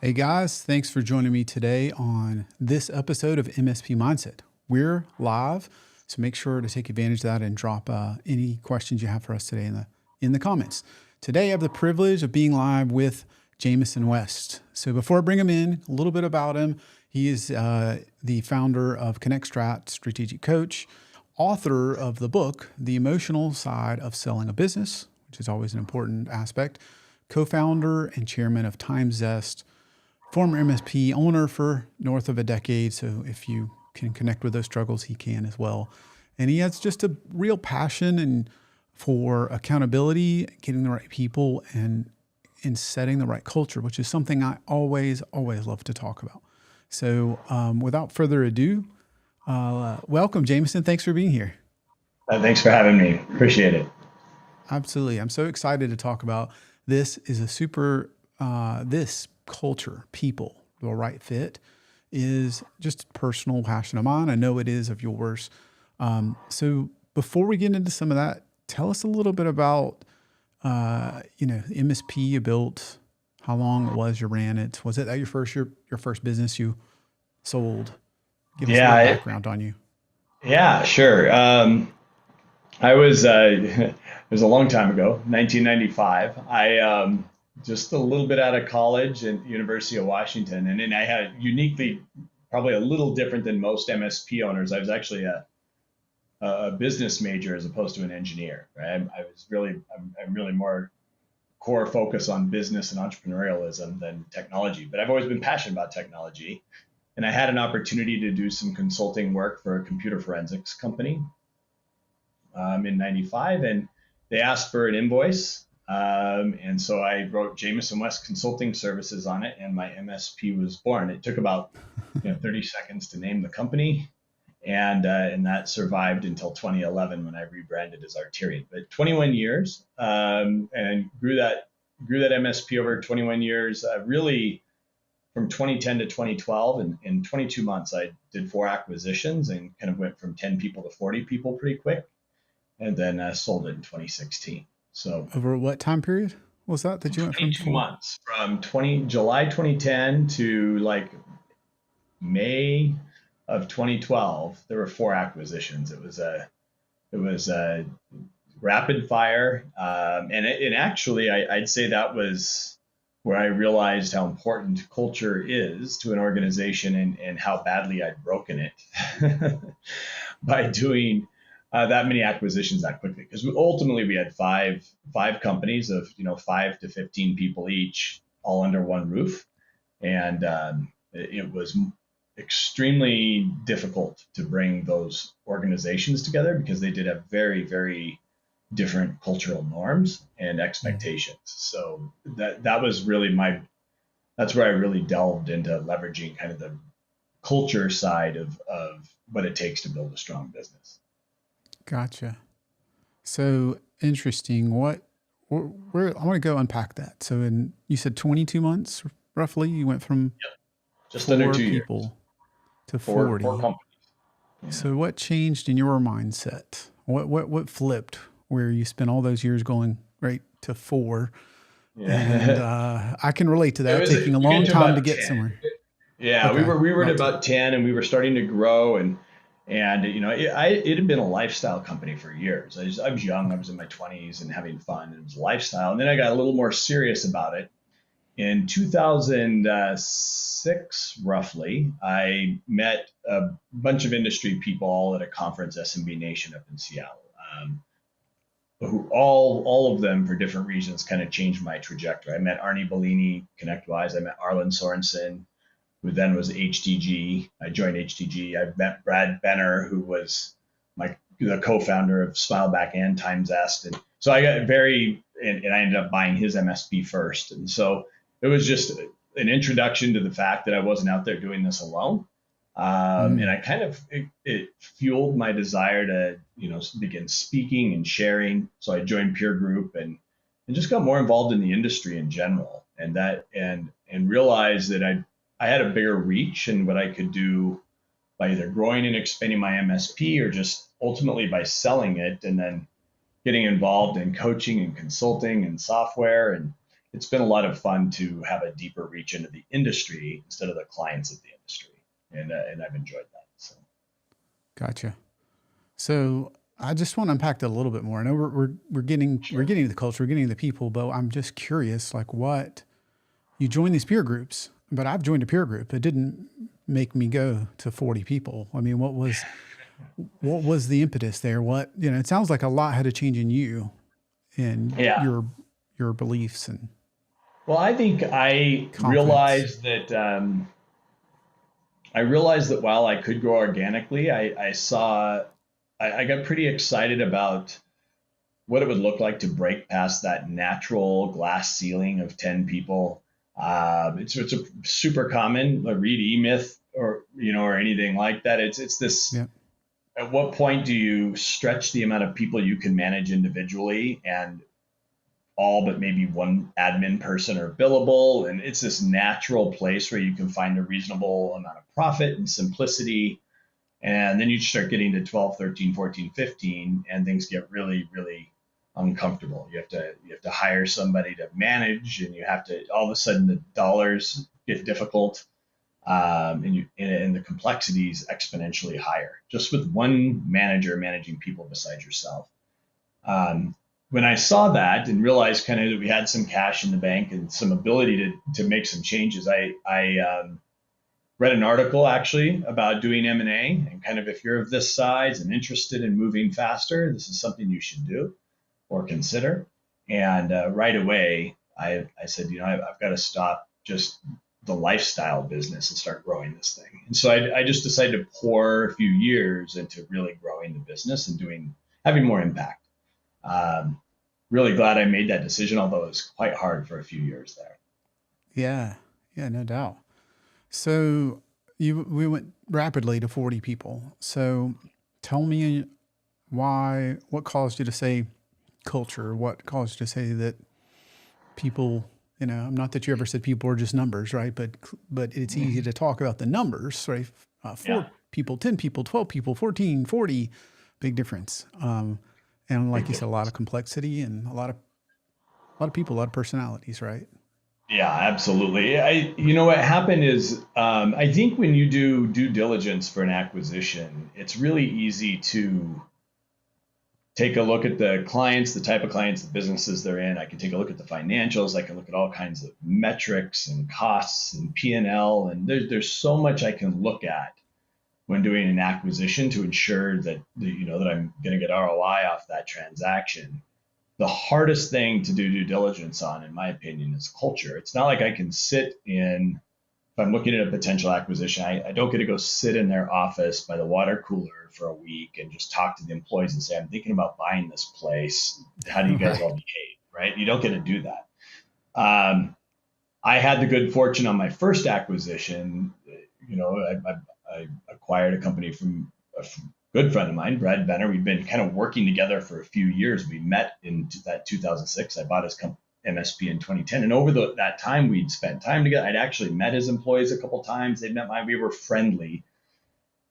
Hey guys, thanks for joining me today on this episode of MSP Mindset. We're live, so make sure to take advantage of that and drop any questions you have for us today in the comments. Today, I have the privilege of being live with Jamison West. So before I bring him in, a little bit about him. He is the founder of ConnectStrat, strategic coach, author of the book, The Emotional Side of Selling a Business, which is always an important aspect, co-founder and chairman of TimeZest, former MSP owner for north of a decade. So if you can connect with those struggles, he can as well. And he has just a real passion and for accountability, getting the right people and setting the right culture, which is something I always love to talk about. So without further ado, welcome, Jamison. Thanks for being here. Thanks for having me. Appreciate it. Absolutely. I'm so excited to talk about this. This culture, people, the right fit is just a personal passion of mine. I know it is of yours. So before we get into some of that, tell us a little bit about, the MSP you built, how long it was you ran it. Was it your first business you sold? Give us a little Yeah, background on you. yeah, sure. I was it was a long time ago, 1995. I just a little bit out of college at University of Washington, and then I had uniquely, probably a little different than most MSP owners. I was actually a business major as opposed to an engineer. Right? I'm really more core focus on business and entrepreneurialism than technology, but I've always been passionate about technology. And I had an opportunity to do some consulting work for a computer forensics company in 95, and they asked for an invoice. And so I wrote Jamison West Consulting Services on it, and my MSP was born. It took about 30 seconds to name the company, and that survived until 2011 when I rebranded as Arterian. But 21 years, and grew that MSP over 21 years, really from 2010 to 2012. And in 22 months, I did 4 acquisitions and kind of went from 10 people to 40 people pretty quick, and then sold it in 2016. So Over what time period was that you went from 22 four? months from July 2010 to like May of 2012. There were 4 acquisitions. It was a rapid fire, and actually, I'd say that was where I realized how important culture is to an organization, and how badly I'd broken it by doing that many acquisitions that quickly. Because ultimately we had five companies of 5 to 15 people each, all under one roof, and it was extremely difficult to bring those organizations together because they did have very, very different cultural norms and expectations. So that was really that's where I really delved into leveraging kind of the culture side of what it takes to build a strong business. Gotcha. So interesting. Where I want to go unpack that. So you said 22 months roughly, you went from Just under four 2 years, people to four 40. companies. Yeah. So what changed in your mindset? What flipped where you spent all those years going right to 4? And Yeah. I can relate to It that, was taking a we get long to time to about get 10. somewhere. Yeah, we Okay, were we were at about 10. about 10, and we were starting to grow, and it had been a lifestyle company for years. I was young, I was in my 20s and having fun. It was a lifestyle, and then I got a little more serious about it. In 2006, roughly, I met a bunch of industry people all at a conference, SMB Nation, up in Seattle. Who all of them for different reasons kind of changed my trajectory. I met Arnie Bellini, ConnectWise. I met Arlen Sorensen, who then was HTG. I joined HTG. I met Brad Benner, who was the co-founder of Smileback and TimeZest. And so I got and I ended up buying his MSP first. And so it was just an introduction to the fact that I wasn't out there doing this alone. And Mm, I kind of, it fueled my desire to, begin speaking and sharing. So I joined peer group, and just got more involved in the industry in general, and realized that I had a bigger reach in what I could do by either growing and expanding my MSP, or just ultimately by selling it and then getting involved in coaching and consulting and software. it's been a lot of fun to have a deeper reach into the industry instead of the clients of the industry. And I've enjoyed that. So. Gotcha. So I just want to unpack that a little bit more. I know we're getting Sure. to the culture, we're getting to the people, but I'm just curious, like what you join these peer groups, but I've joined a peer group. It didn't make me go to 40 people. I mean, what was the impetus there? What, it sounds like a lot had to change in you and Yeah. your beliefs and Well, I think confidence. I realized that while I could grow organically, I got pretty excited about what it would look like to break past that natural glass ceiling of 10 people. It's a super common, read E-Myth or anything like that. It's this, Yeah. at what point do you stretch the amount of people you can manage individually and all but maybe one admin person are billable? And it's this natural place where you can find a reasonable amount of profit and simplicity. And then you start getting to 12, 13, 14, 15, and things get really, really uncomfortable. You have to hire somebody to manage, and you have to, all of a sudden the dollars get difficult, and the complexities exponentially higher just with one manager managing people besides yourself. When I saw that and realized kind of that we had some cash in the bank and some ability to make some changes, I read an article actually about doing M&A and kind of, if you're of this size and interested in moving faster, this is something you should do or consider. And right away, I said, I've got to stop just the lifestyle business and start growing this thing. And so I just decided to pour a few years into really growing the business and having more impact. Um, Really glad I made that decision, although it was quite hard for a few years there. Yeah. Yeah, no doubt. So we went rapidly to 40 people. So tell me what caused you to say culture? What caused you to say that people, not that you ever said people are just numbers, right? But it's easy to talk about the numbers, right? Yeah, 4 people, 10 people, 12 people, 14, 40, big difference. And like big you said, a lot difference. of complexity and a lot of people, a lot of personalities, right? Yeah, absolutely. What happened is, I think when you do due diligence for an acquisition, it's really easy to take a look at the clients, the type of clients, the businesses they're in. I can take a look at the financials. I can look at all kinds of metrics and costs and P&L, and there's so much I can look at when doing an acquisition to ensure that I'm going to get ROI off that transaction. The hardest thing to do due diligence on, in my opinion, is culture. It's not like I can if I'm looking at a potential acquisition, I don't get to go sit in their office by the water cooler for a week and just talk to the employees and say, I'm thinking about buying this place. How do you guys Right. all behave? Right? You don't get to do that. Um, I had the good fortune on my first acquisition. I acquired a company from a good friend of mine, Brad Benner. We've been kind of working together for a few years. We met in that 2006. I bought his MSP in 2010, and over that time, we'd spent time together. I'd actually met his employees a couple of times. They'd met mine. We were friendly,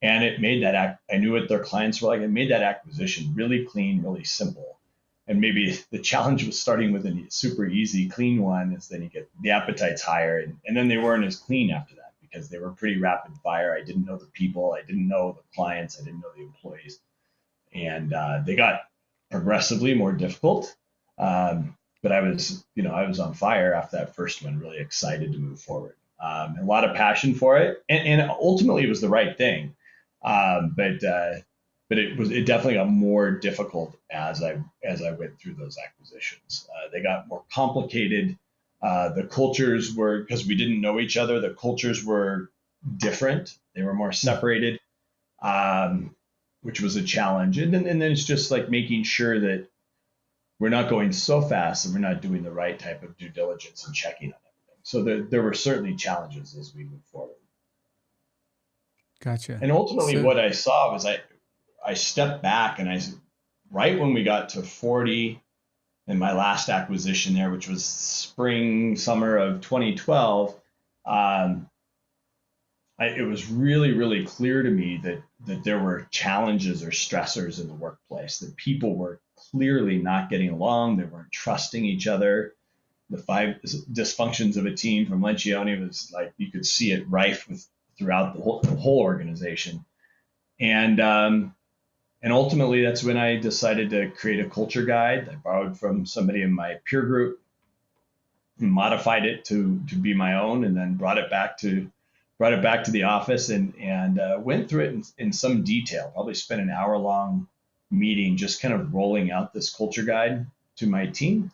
and it made I knew what their clients were like. It made that acquisition really clean, really simple. And maybe the challenge was starting with a super easy, clean one, is then you get the appetite's higher, and then they weren't as clean after that because they were pretty rapid fire. I didn't know the people, I didn't know the clients, I didn't know the employees, and they got progressively more difficult. But I was on fire after that first one, really excited to move forward. A lot of passion for it, and ultimately it was the right thing. But it definitely got more difficult as I went through those acquisitions. They got more complicated. The cultures were, because we didn't know each other, the cultures were different. They were more separated, um, which was a challenge. And then it's just like making sure that we're not going so fast and we're not doing the right type of due diligence and checking on everything. So there were certainly challenges as we move forward. Gotcha. And ultimately, So what I saw was I stepped back and right when we got to 40 in my last acquisition there, which was spring, summer of 2012, it was really, really clear to me that there were challenges or stressors in the workplace, that people were clearly not getting along. They weren't trusting each other. the five dysfunctions of a team from Lencioni was like you could see it rife throughout the whole organization. And ultimately, that's when I decided to create a culture guide. I borrowed from somebody in my peer group, modified it to be my own, and then brought it back to the office and went through it in some detail. Probably spent an hour long meeting just kind of rolling out this culture guide to my team.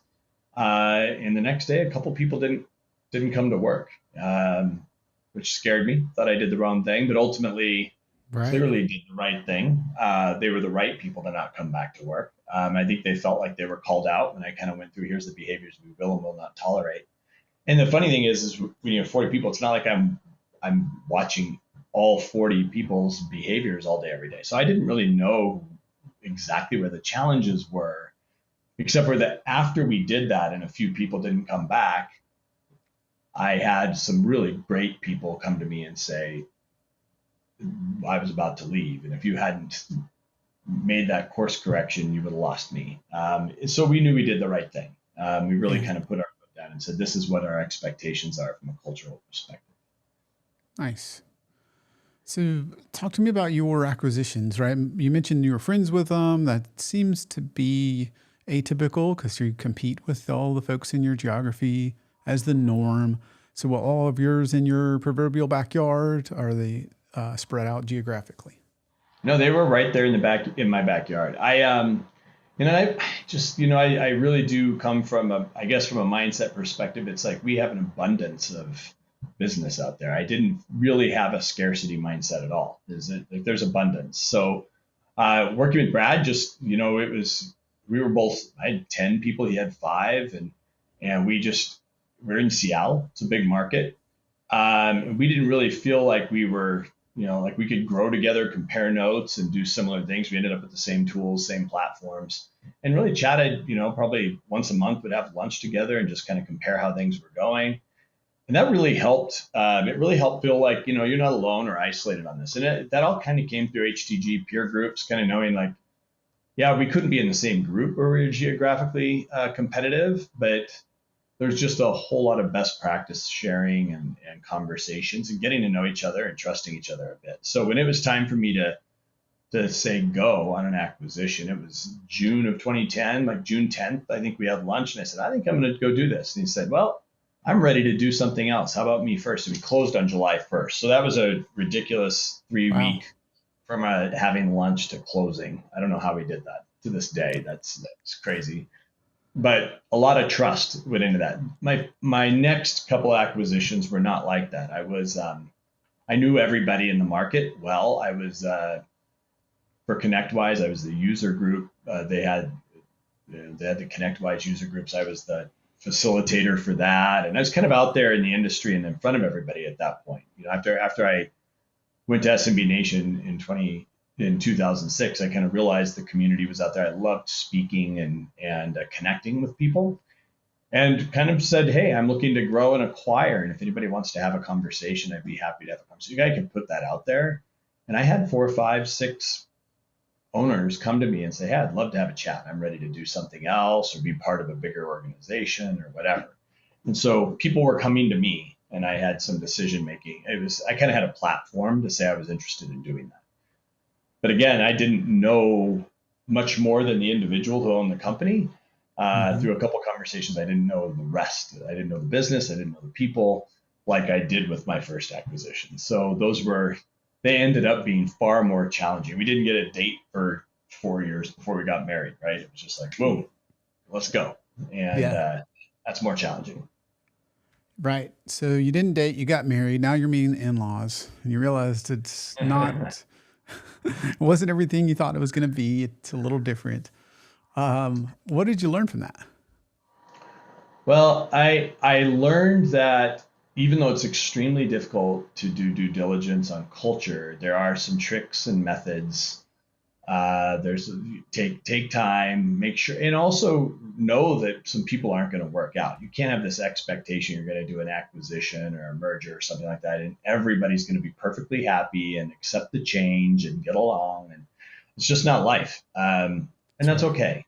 And the next day, a couple people didn't come to work, which scared me. Thought I did the wrong thing, but ultimately clearly did the right thing. They were the right people to not come back to work. I think they felt like they were called out when I kind of went through, here's the behaviors we will and will not tolerate. And the funny thing is when you have 40 people, it's not like I'm watching all 40 people's behaviors all day, every day. So I didn't really know exactly where the challenges were, except for that after we did that and a few people didn't come back, I had some really great people come to me and say, I was about to leave. And if you hadn't made that course correction, you would have lost me. So we knew we did the right thing. We really kind of put our foot down and said, this is what our expectations are from a cultural perspective. Nice. So talk to me about your acquisitions, right? You mentioned you were friends with them. That seems to be atypical because you compete with all the folks in your geography as the norm. So will all of yours in your proverbial backyard? Are they spread out geographically? No, they were right there in my backyard. I really do come from from a mindset perspective. It's like we have an abundance of business out there. I didn't really have a scarcity mindset at all. There's abundance. So working with Brad, we were both, I had 10 people, he had 5, and we're in Seattle. It's a big market. We didn't really feel like we were, like we could grow together, compare notes and do similar things. We ended up with the same tools, same platforms, and really chatted, probably once a month, would have lunch together and just kind of compare how things were going. And that really helped. It really helped feel like, you're not alone or isolated on this. And that all kind of came through HTG peer groups, kind of knowing like, yeah, we couldn't be in the same group where we were geographically competitive, but there's just a whole lot of best practice sharing and conversations and getting to know each other and trusting each other a bit. So when it was time for me to say go on an acquisition, it was June of 2010, like June 10th, I think we had lunch, and I said, I think I'm going to go do this. And he said, well, I'm ready to do something else. How about me first? And we closed on July 1st. So that was a ridiculous 3-week from having lunch to closing. I don't know how we did that to this day. That's crazy. But a lot of trust went into that. My next couple of acquisitions were not like that. I knew everybody in the market well. I was for ConnectWise, I was the user group. They had the ConnectWise user groups. I was the facilitator for that, and I was kind of out there in the industry and in front of everybody at that point. After I went to SMB Nation in 2006, I kind of realized the community was out there. I loved speaking and connecting with people, and kind of said, hey, I'm looking to grow and acquire, and if anybody wants to have a conversation, I'd be happy to have a conversation. I can put that out there. And I had 4, 5, 6 owners come to me and say, hey, I'd love to have a chat. I'm ready to do something else or be part of a bigger organization or whatever. And so people were coming to me, and I had some decision making. I kind of had a platform to say I was interested in doing that. But again, I didn't know much more than the individual who owned the company. Through a couple of conversations, I didn't know the rest. I didn't know the business. I didn't know the people like I did with my first acquisition. So they ended up being far more challenging. We didn't get a date for 4 years before we got married, right? It was just like, whoa, let's go. And that's more challenging. Right. So you didn't date, you got married. Now you're meeting in-laws, and you realized it's not, it wasn't everything you thought it was going to be. It's a little different. What did you learn from that? Well, I learned that even though it's extremely difficult to do due diligence on culture, there are some tricks and methods. There's take time, make sure, and also know that some people aren't going to work out. You can't have this expectation you're going to do an acquisition or a merger or something like that, and everybody's going to be perfectly happy and accept the change and get along. And it's just not life, and that's okay.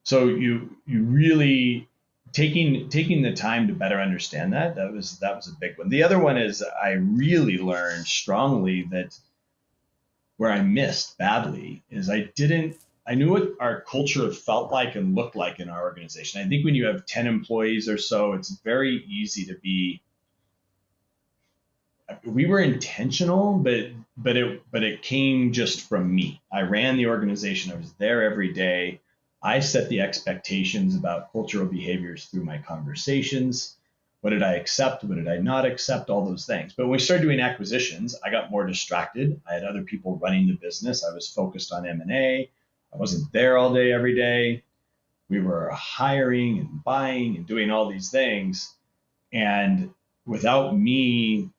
So you really taking the time to better understand that was a big one. The other one is I really learned strongly that where I missed badly is I knew what our culture felt like and looked like in our organization. I think when you have 10 employees or so, it's very easy to be, we were intentional, but it came just from me. I ran the organization. I was there every day. I set the expectations about cultural behaviors through my conversations. What did I accept? What did I not accept? All those things. But when we started doing acquisitions, I got more distracted. I had other people running the business. I was focused on M&A. I wasn't there all day, every day. We were hiring and buying and doing all these things. And without me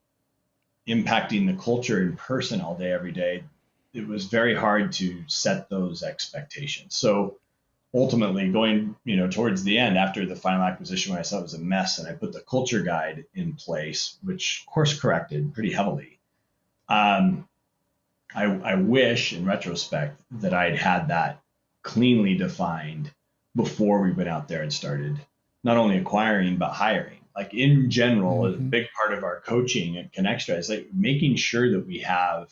impacting the culture in person all day, every day, it was very hard to set those expectations. So ultimately going, towards the end, after the final acquisition, when I saw it was a mess and I put the culture guide in place, which course corrected pretty heavily. I wish in retrospect that I'd had that cleanly defined before we went out there and started not only acquiring, but hiring. Like in general, a big part of our coaching at Connextra is like making sure that we have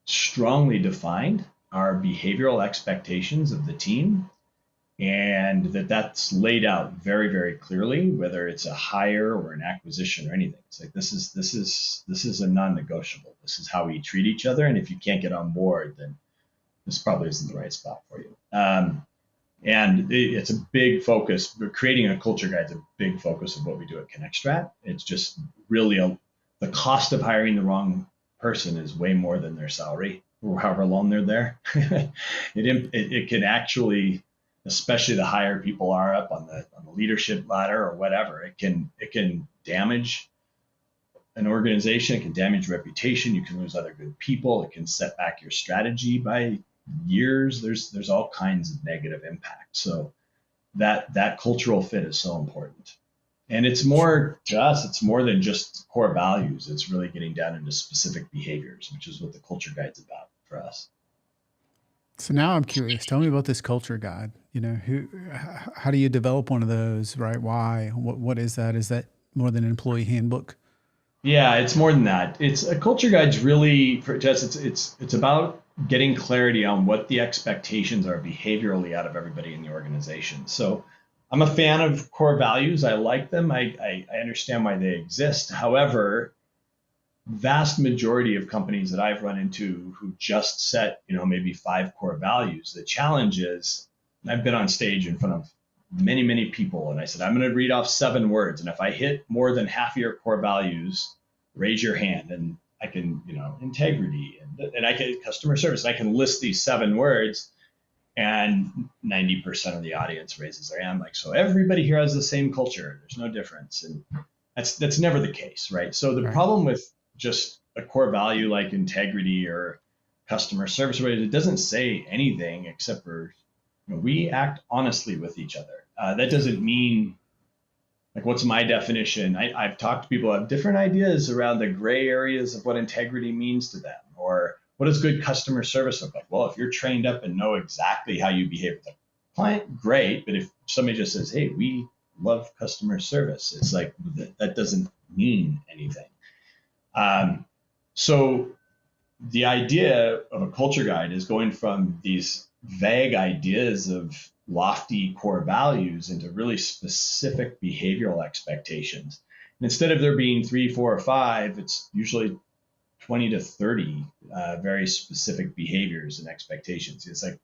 strongly defined our behavioral expectations of the team, and that's laid out very, very clearly, whether it's a hire or an acquisition or anything. It's like this is a non-negotiable. This is how we treat each other, and if you can't get on board, then this probably isn't the right spot for you. And it's a big focus. But creating a culture guide is a big focus of what we do at Connextra. It's just really the cost of hiring the wrong person is way more than their salary or however long they're there. It can actually, especially the higher people are up on the leadership ladder or whatever, it can damage an organization. It can damage reputation. You can lose other good people. It can set back your strategy by years. There's all kinds of negative impact. So that cultural fit is so important. And it's more to us, it's more than just core values. It's really getting down into specific behaviors, which is what the culture guide's about for us. So now I'm curious. Tell me about this culture guide. How do you develop one of those, right? Why? What is that? Is that more than an employee handbook? Yeah, it's more than that. It's a culture guide's really for us. It's about getting clarity on what the expectations are behaviorally out of everybody in the organization. So I'm a fan of core values. I like them. I understand why they exist. However, vast majority of companies that I've run into who just set, maybe 5 core values, the challenge is, and I've been on stage in front of many, many people, and I said, I'm going to read off 7 words. And if I hit more than half of your core values, raise your hand. And I can, integrity and I can customer service. And I can list these 7 words. And 90% of the audience raises their hand. Like, so everybody here has the same culture. There's no difference. And that's never the case, right? So the problem with just a core value like integrity or customer service, it doesn't say anything except for, we act honestly with each other. That doesn't mean, like, what's my definition? I've talked to people who have different ideas around the gray areas of what integrity means to them, or what does good customer service look like? Well, if you're trained up and know exactly how you behave with a client, great. But if somebody just says, hey, we love customer service, it's like, that doesn't mean anything. So the idea of a culture guide is going from these vague ideas of lofty core values into really specific behavioral expectations. And instead of there being 3, 4, or 5, it's usually 20 to 30 very specific behaviors and expectations. It's like,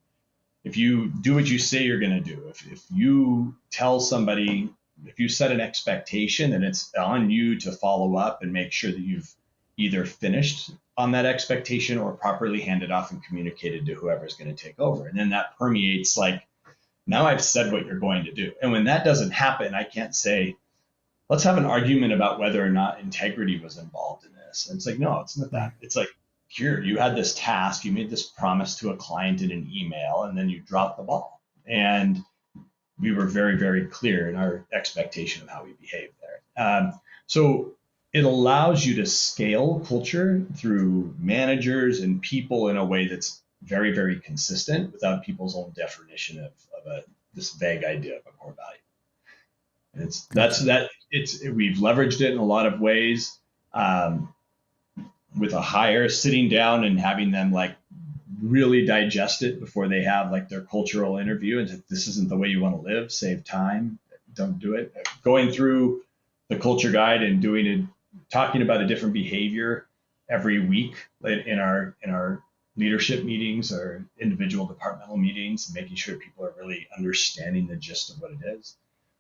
if you do what you say you're going to do, if you tell somebody, if you set an expectation, then it's on you to follow up and make sure that you've either finished on that expectation or properly handed off and communicated to whoever's going to take over. And then that permeates, like, now I've said what you're going to do. And when that doesn't happen, I can't say, let's have an argument about whether or not integrity was involved in this. And it's like, no, it's not that. It's like, here, you had this task, you made this promise to a client in an email, and then you dropped the ball. And we were very, very clear in our expectation of how we behaved there. So it allows you to scale culture through managers and people in a way that's very, very consistent without people's own definition of a this vague idea of a core value. And Gotcha. we've leveraged it in a lot of ways, with a hire sitting down and having them like really digest it before they have like their cultural interview. And if this isn't the way you want to live, save time, don't do it. Going through the culture guide and doing it, talking about a different behavior every week in our leadership meetings or individual departmental meetings, making sure people are really understanding the gist of what it is.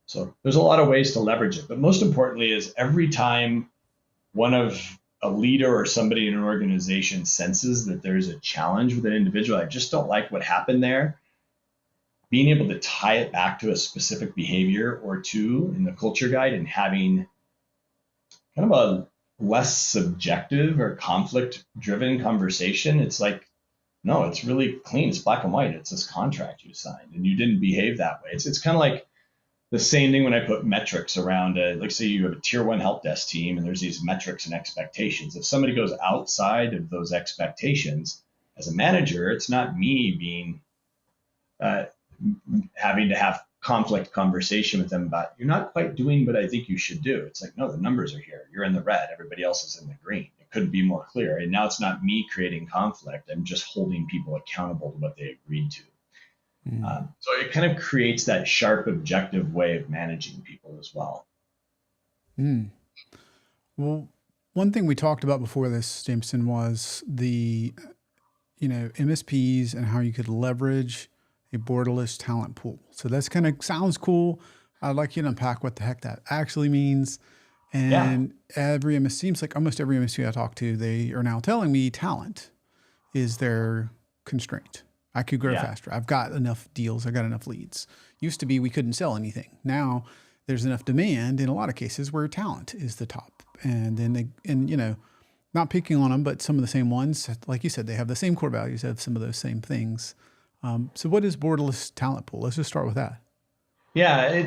So there's a lot of ways to leverage it, but most importantly is every time one of a leader or somebody in an organization senses that there's a challenge with an individual, I just don't like what happened there, being able to tie it back to a specific behavior or two in the culture guide and having kind of a less subjective or conflict driven conversation. It's like, no, it's really clean. It's black and white. It's this contract you signed and you didn't behave that way. It's kind of like the same thing when I put metrics around, like say you have a tier one help desk team and there's these metrics and expectations. If somebody goes outside of those expectations as a manager, it's not me being having to have conflict conversation with them about you're not quite doing what I think you should do. It's like, no, the numbers are here. You're in the red. Everybody else is in the green. It couldn't be more clear. And now it's not me creating conflict. I'm just holding people accountable to what they agreed to. So it kind of creates that sharp, objective way of managing people as well. Well, one thing we talked about before this, Jameson, was the MSPs and how you could leverage a borderless talent pool. So that's kind of sounds cool. I'd like you to unpack what the heck that actually means. Yeah. And seems like almost every MSP I talk to, they are now telling me talent is their constraint. I could grow faster. I've got enough deals. I got enough leads. Used to be we couldn't sell anything. Now there's enough demand in a lot of cases where talent is the top. And then not picking on them, but some of the same ones, like you said, they have the same core values, have some of those same things. So what is borderless talent pool? Let's just start with that. Yeah,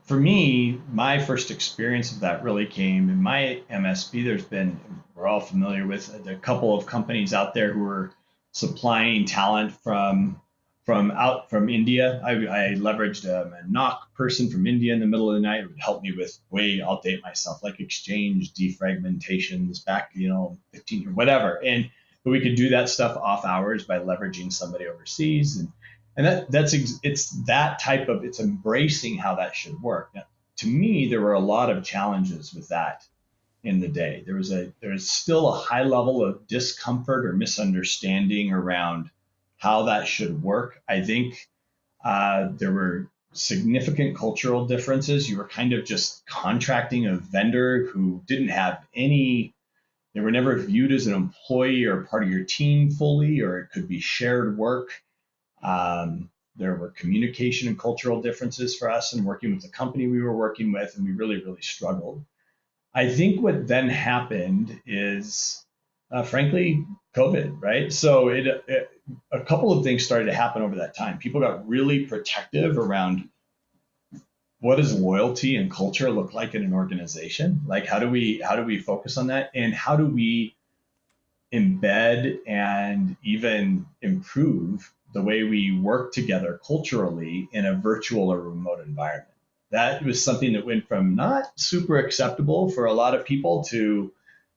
for me, my first experience of that really came in my MSP. We're all familiar with a couple of companies out there who are supplying talent from India. I leveraged a knock person from India in the middle of the night. It would help me with I'll date myself, like exchange defragmentations back, 15 or whatever. But we could do that stuff off hours by leveraging somebody overseas. And it's embracing how that should work. Now, to me, there were a lot of challenges with that in the day. There was still a high level of discomfort or misunderstanding around how that should work. I think there were significant cultural differences. You were kind of just contracting a vendor who didn't have they were never viewed as an employee or part of your team fully, or it could be shared work. There were communication and cultural differences for us in working with the company we were working with, and we really, really struggled. I think what then happened is, frankly, COVID, right? So a couple of things started to happen over that time. People got really protective around what does loyalty and culture look like in an organization? Like, how do we focus on that? And how do we embed and even improve the way we work together culturally in a virtual or remote environment? That was something that went from not super acceptable for a lot of people to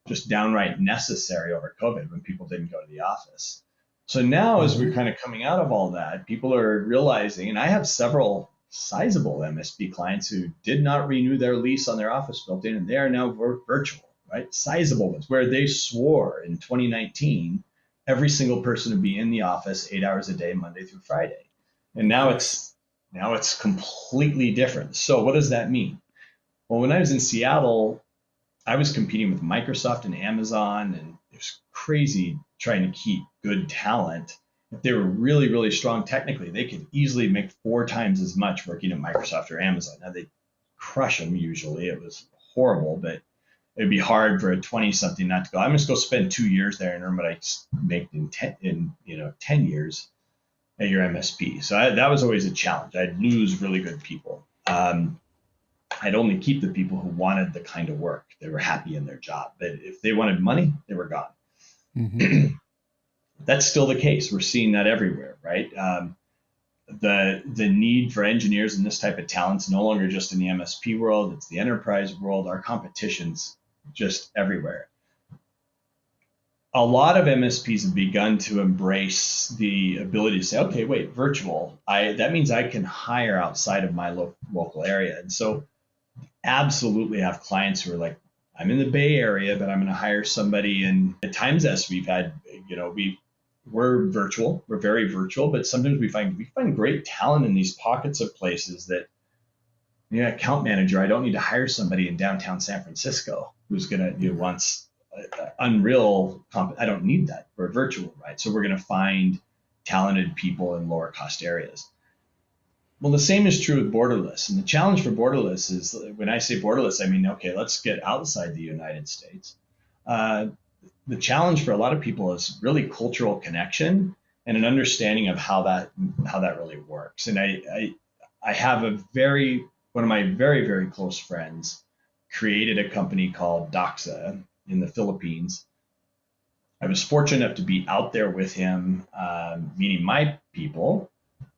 just downright necessary over COVID when people didn't go to the office. So now, as we're kind of coming out of all that, people are realizing, and I have several sizable MSP clients who did not renew their lease on their office building, and they are now virtual, right? Sizable ones where they swore in 2019 every single person would be in the office 8 hours a day, Monday through Friday. And now it's completely different. So what does that mean? Well, when I was in Seattle, I was competing with Microsoft and Amazon, and it was crazy trying to keep good talent. If they were really, really strong technically, they could easily make 4 times as much working at Microsoft or Amazon. Now they crush them usually. It was horrible, but it'd be hard for a 20-something not to go, I'm just going to spend 2 years there and earn what I make in 10 years at your MSP. So that was always a challenge. I'd lose really good people. I'd only keep the people who wanted the kind of work. They were happy in their job. But if they wanted money, they were gone. Mm-hmm. That's still the case. We're seeing that everywhere, right? the need for engineers and this type of talent's no longer just in the MSP world, it's the enterprise world. Our competition's just everywhere. A lot of MSPs have begun to embrace the ability to say, okay, wait, virtual. That means I can hire outside of my local area. And so absolutely have clients who are like, I'm in the Bay Area, but I'm going to hire somebody. And at TimeZest, we've had, we're virtual, we're very virtual, but sometimes we find great talent in these pockets of places that, account manager, I don't need to hire somebody in downtown San Francisco who's going to, wants unreal I don't need that. We're virtual, right? So we're going to find talented people in lower cost areas. Well, the same is true with borderless. And the challenge for borderless is, when I say borderless, I mean, okay, let's get outside the United States. The challenge for a lot of people is really cultural connection and an understanding of how that really works. And I have one of my very, very close friends created a company called Doxa in the Philippines. I was fortunate enough to be out there with him, meeting my people.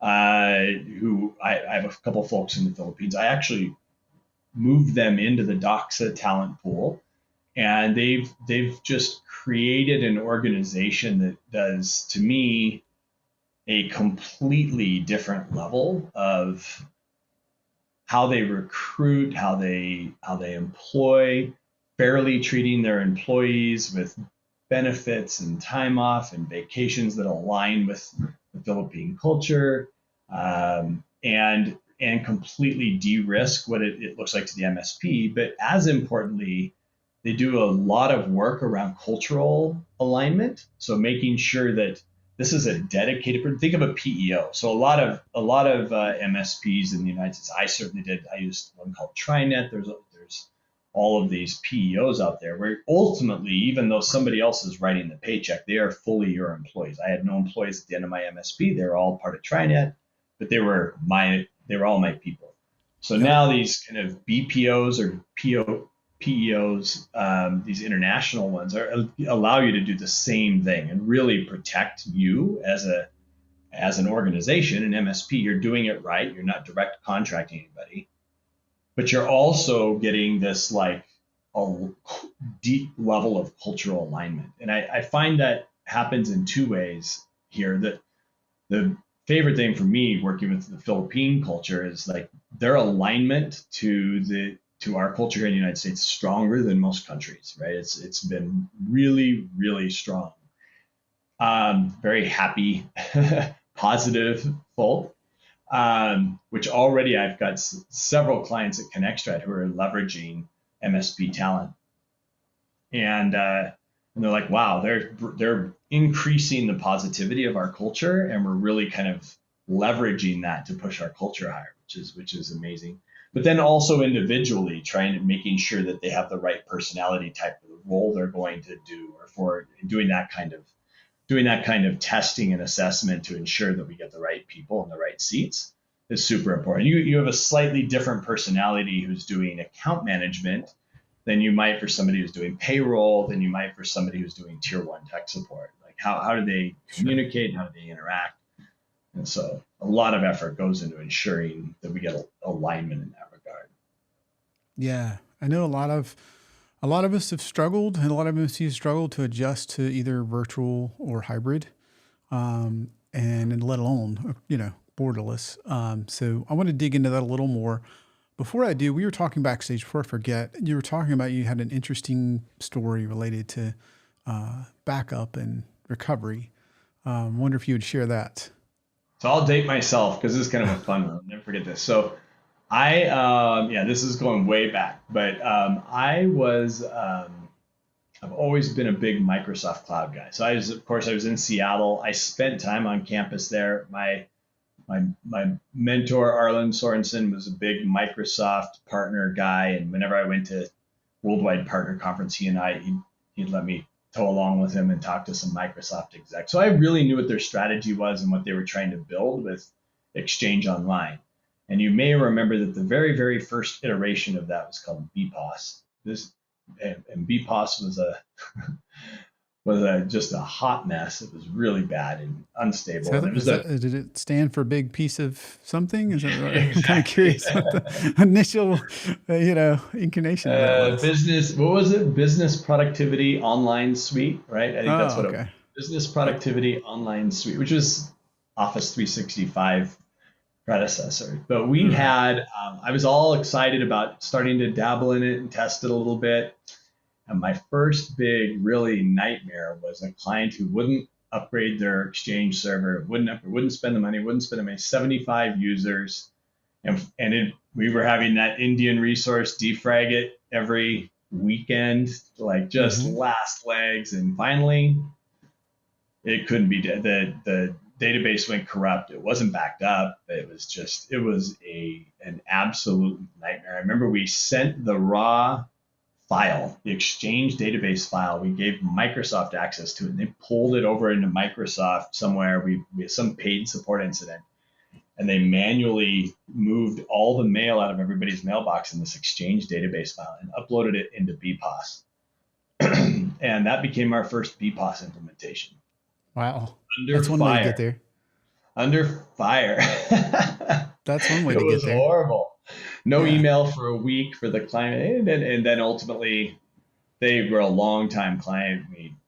Who I have a couple of folks in the Philippines. I actually moved them into the Doxa talent pool, and they've just created an organization that does, to me, a completely different level of how they recruit, how they employ, fairly treating their employees with benefits and time off and vacations that align with the Philippine culture, and completely de-risk what it looks like to the MSP. But as importantly, they do a lot of work around cultural alignment. So making sure that this is a dedicated, think of a PEO. So a lot of MSPs in the United States, I certainly did. I used one called TriNet. There's all of these PEOs out there where ultimately, even though somebody else is writing the paycheck, they are fully your employees. I had no employees at the end of my MSP. They were all part of TriNet, but they were all my people. So now these kind of BPOs or PEOs, these international ones, allow you to do the same thing and really protect you as an organization, an MSP. You're doing it right. You're not direct contracting anybody, but you're also getting this like a deep level of cultural alignment. And I find that happens in two ways here. That the favorite thing for me working with the Philippine culture is like their alignment to our culture here in the United States is stronger than most countries, right? It's been really, really strong. Very happy, positive folk. Which already I've got several clients at ConnectStrat who are leveraging MSP talent, and they're like, wow, they're increasing the positivity of our culture, and we're really kind of leveraging that to push our culture higher, which is amazing. But then also individually making sure that they have the right personality type of the role they're going to do, or for doing that kind of testing and assessment to ensure that we get the right people in the right seats is super important. You have a slightly different personality who's doing account management than you might for somebody who's doing payroll, than you might for somebody who's doing tier 1 tech support. Like how do they communicate? How do they interact? And so a lot of effort goes into ensuring that we get alignment in that regard. Yeah, I know a lot of us have struggled, and a lot of MSPs have struggled to adjust to either virtual or hybrid, and let alone borderless. So I want to dig into that a little more. Before I do, we were talking backstage. Before I forget, you were talking about you had an interesting story related to backup and recovery. Wonder if you would share that. So I'll date myself because this is kind of a fun one. I'll never forget this. So this is going way back, but I've always been a big Microsoft Cloud guy. So I was in Seattle. I spent time on campus there. My mentor, Arlen Sorensen, was a big Microsoft partner guy. And whenever I went to Worldwide Partner Conference, he'd let me tow along with him and talk to some Microsoft execs. So I really knew what their strategy was and what they were trying to build with Exchange Online. And you may remember that the very, very first iteration of that was called BPOS. And BPOS was just a hot mess. It was really bad and unstable. So And it was did it stand for big piece of something? Is that right? I'm kind of exactly curious what the initial, inclination of that was. business. What was it? Business Productivity Online Suite, right? I think that's Oh, what it was. okay. Business Yeah. Productivity Online Suite, which was Office 365 predecessor. But we Right. had, I was all excited about starting to dabble in it and test it a little bit. And my first big, really nightmare was a client who wouldn't upgrade their Exchange server, wouldn't spend the money, 75 users, we were having that Indian resource defrag it every weekend, like just Mm-hmm. last legs, and finally it couldn't be the database went corrupt. It wasn't backed up. It was an absolute nightmare. I remember we sent the raw file, the Exchange database file. We gave Microsoft access to it, and they pulled it over into Microsoft somewhere. We had some paid support incident, and they manually moved all the mail out of everybody's mailbox in this Exchange database file and uploaded it into BPOS. And that became our first BPOS implementation. Wow. Under That's one way to fire. get there. Under fire. That's one way It to get was there. horrible. No Yeah. email for a week for the client, and then ultimately they were a long time client.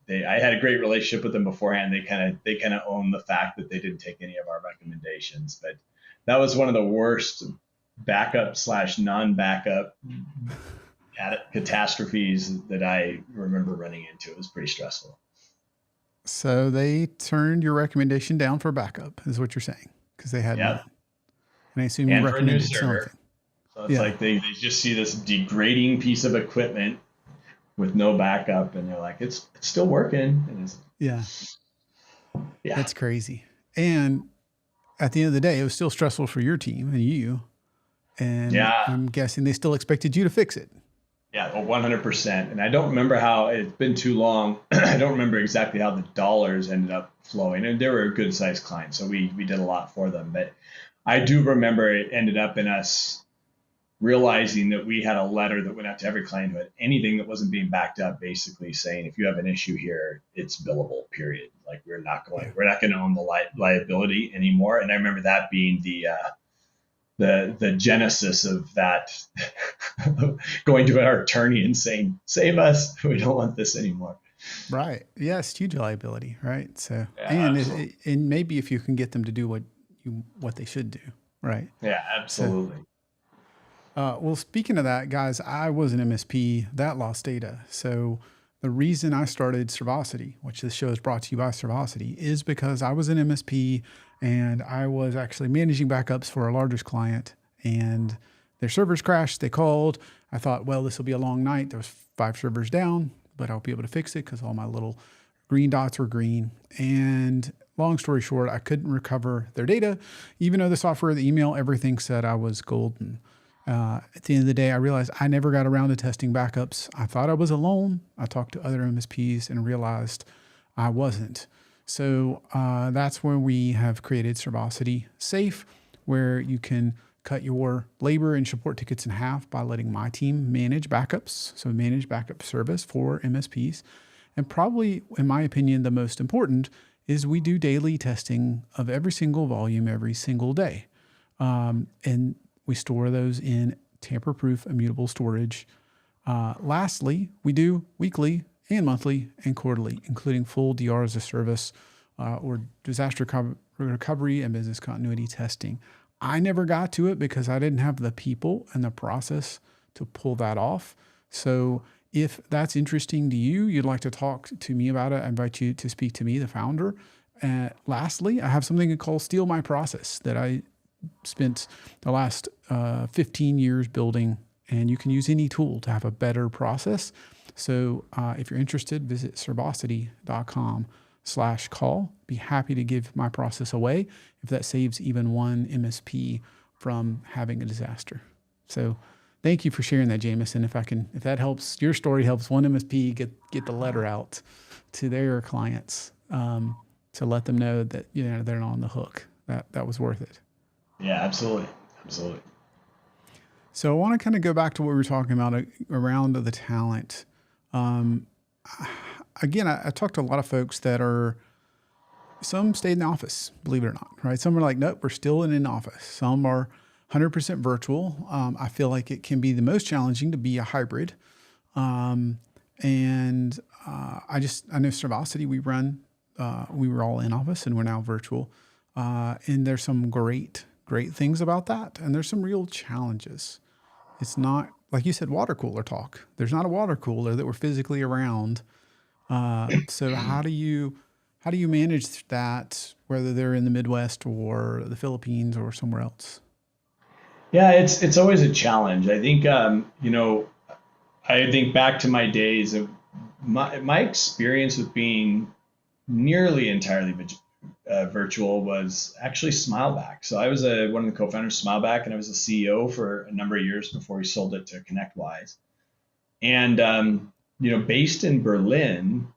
I had a great relationship with them beforehand. They kind of owned the fact that they didn't take any of our recommendations, but that was one of the worst backup slash non-backup catastrophes that I remember running into. It was pretty stressful. So they turned your recommendation down for backup, is what you're saying, because they had none. Yep. And I assume you And for a new recommended server. something. So it's Yeah. like they just see this degrading piece of equipment with no backup, and they're like, it's still working. And Yeah. yeah, That's crazy. And at the end of the day, it was still stressful for your team and you. And yeah, I'm guessing they still expected you to fix it. yeah, 100%. And I don't remember how it's been too long. I don't remember exactly how the dollars ended up flowing. And they were a good sized client, so we did a lot for them. But I do remember it ended up in us realizing that we had a letter that went out to every client who had anything that wasn't being backed up, basically saying, if you have an issue here, it's billable, period. Like we're not Yeah. going to own the liability anymore. And I remember that being the genesis of that, going to our attorney and saying, save us, we don't want this anymore. Right. Yeah. It's huge liability. Right. So, Yeah, and absolutely. and maybe if you can get them to do what they should do. Right. Yeah, So, absolutely. well, speaking of that, guys, I was an MSP that lost data. So the reason I started Servosity, which this show is brought to you by Servosity, is because I was an MSP and I was actually managing backups for our largest client, and their servers crashed. They called. I thought, well, this will be a long night. There was 5 servers down, but I'll be able to fix it because all my little green dots were green. And long story short, I couldn't recover their data, even though the software, the email, everything said I was golden. At the end of the day, I realized I never got around to testing backups. I thought I was alone. I talked to other MSPs and realized I wasn't. So that's where we have created Servosity Safe, where you can cut your labor and support tickets in half by letting my team manage backups. So manage backup service for MSPs. And probably, in my opinion, the most important is we do daily testing of every single volume every single day. And we store those in tamper-proof, immutable storage. Lastly, we do weekly and monthly and quarterly, including full DR as a service or disaster recovery and business continuity testing. I never got to it because I didn't have the people and the process to pull that off. So if that's interesting to you, you'd like to talk to me about it, I invite you to speak to me, the founder. Lastly, I have something called Steal My Process that I spent the last 15 years building, and you can use any tool to have a better process. So if you're interested, visit servosity.com/call. Be happy to give my process away if that saves even one MSP from having a disaster. So thank you for sharing that, Jamison. If that helps, your story helps one MSP get the letter out to their clients to let them know that they're not on the hook. That was worth it. Yeah, absolutely. Absolutely. So I want to kind of go back to what we were talking about around the talent. again, I talked to a lot of folks that are, some stayed in the office, believe it or not, right? Some are like, nope, we're still in an office. Some are 100% virtual. I feel like it can be the most challenging to be a hybrid. And I know Servosity, we were all in office and we're now virtual. And there's some great things about that. And there's some real challenges. It's not, like you said, water cooler talk. There's not a water cooler that we're physically around. So how do you manage that, whether they're in the Midwest or the Philippines or somewhere else? Yeah, it's always a challenge. I think I think back to my days of my experience with being nearly entirely virtual was actually Smileback. So I was one of the co-founders of Smileback, and I was the CEO for a number of years before we sold it to ConnectWise. And based in Berlin,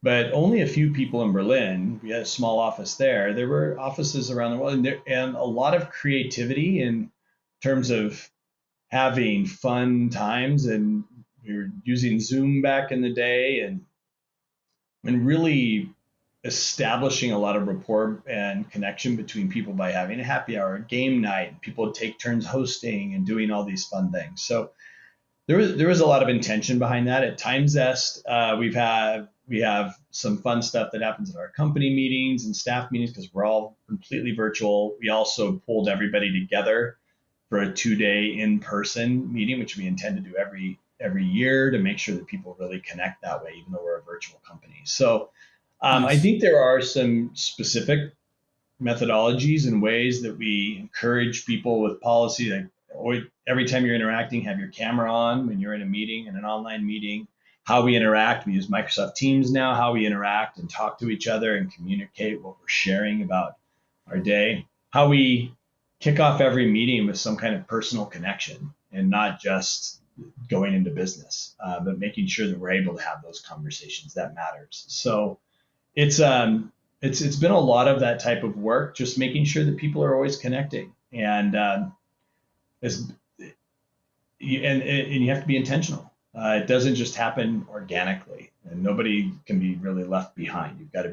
but only a few people in Berlin. We had a small office there. There were offices around the world, and a lot of creativity in terms of having fun times. And we were using Zoom back in the day, and really establishing a lot of rapport and connection between people by having a happy hour, a game night. People would take turns hosting and doing all these fun things. So there was a lot of intention behind that. At TimeZest, we have some fun stuff that happens at our company meetings and staff meetings because we're all completely virtual. We also pulled everybody together for a 2-day in-person meeting, which we intend to do every year to make sure that people really connect that way, even though we're a virtual company. So I Nice. think there are some specific methodologies and ways that we encourage people with policy. Like every time you're interacting, have your camera on when you're in a meeting, in an online meeting. How we interact, we use Microsoft Teams now, how we interact and talk to each other and communicate what we're sharing about our day. How we kick off every meeting with some kind of personal connection and not just going into business, but making sure that we're able to have those conversations. That matters. So it's been a lot of that type of work, just making sure that people are always connecting, and as and you have to be intentional. It doesn't just happen organically, and nobody can be really left behind. You have to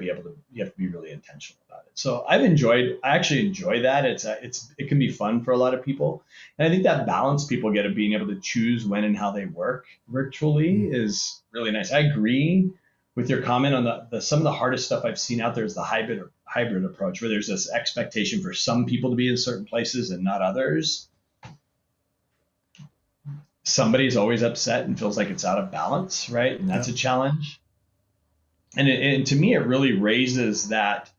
be really intentional about it. So I actually enjoy that. It can be fun for a lot of people, and I think that balance people get of being able to choose when and how they work virtually Mm. is really nice. I agree with your comment on the some of the hardest stuff I've seen out there is the hybrid approach, where there's this expectation for some people to be in certain places and not others. Somebody's always upset and feels like it's out of balance, right? And that's Yep. a challenge. And to me, it really raises that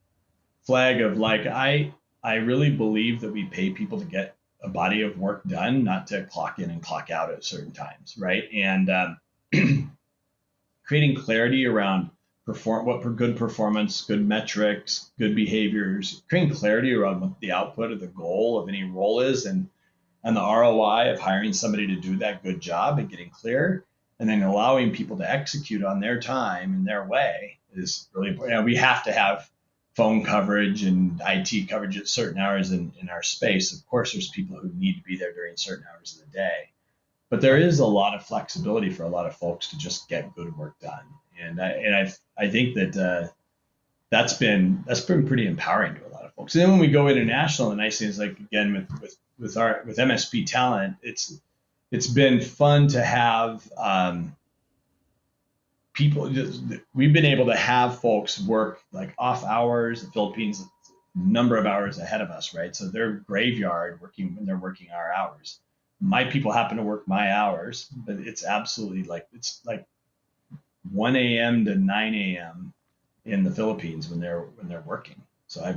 flag of like, I really believe that we pay people to get a body of work done, not to clock in and clock out at certain times, right? And creating clarity around what for good performance, good metrics, good behaviors, creating clarity around what the output of the goal of any role is, and the ROI of hiring somebody to do that good job and getting clear, and then allowing people to execute on their time and their way is really important. We have to have phone coverage and IT coverage at certain hours in our space. Of course, there's people who need to be there during certain hours of the day, but there Right. is a lot of flexibility for a lot of folks to just get good work done. And I think that that's been pretty empowering to a lot of folks. And then when we go international, the nice thing is, like, again, with MSP talent, it's been fun to have people. We've been able to have folks work like off hours. The Philippines, number of hours ahead of us, right? So they're graveyard working when they're working our hours. My people happen to work my hours, but it's absolutely it's like 1 a.m. to 9 a.m. in the Philippines when they're working. So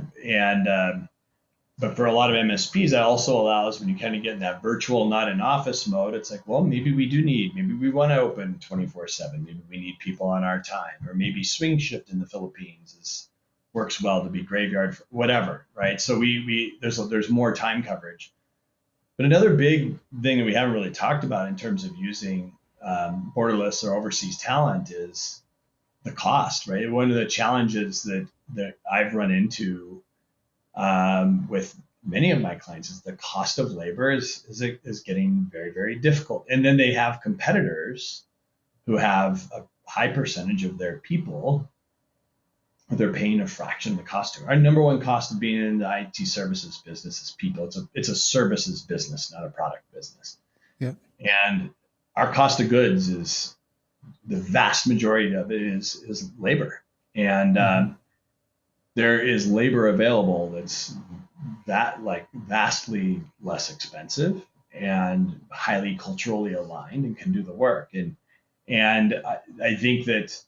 but for a lot of MSPs, that also allows, when you kind of get in that virtual, not in office mode, it's like, well, maybe we want to open 24/7. Maybe we need people on our time, or maybe swing shift in the Philippines works well to be graveyard, whatever, right? So there's more time coverage. But another big thing that we haven't really talked about in terms of using borderless or overseas talent is the cost, right? One of the challenges that I've run into with many of my clients is the cost of labor is getting very, very difficult. And then they have competitors who have a high percentage of their people, they're paying a fraction of the cost to. Our number one cost of being in the IT services business is people. It's a services business, not a product business. Yeah. And our cost of goods is the vast majority of it is labor. And there is labor available that's vastly less expensive and highly culturally aligned and can do the work. And I think that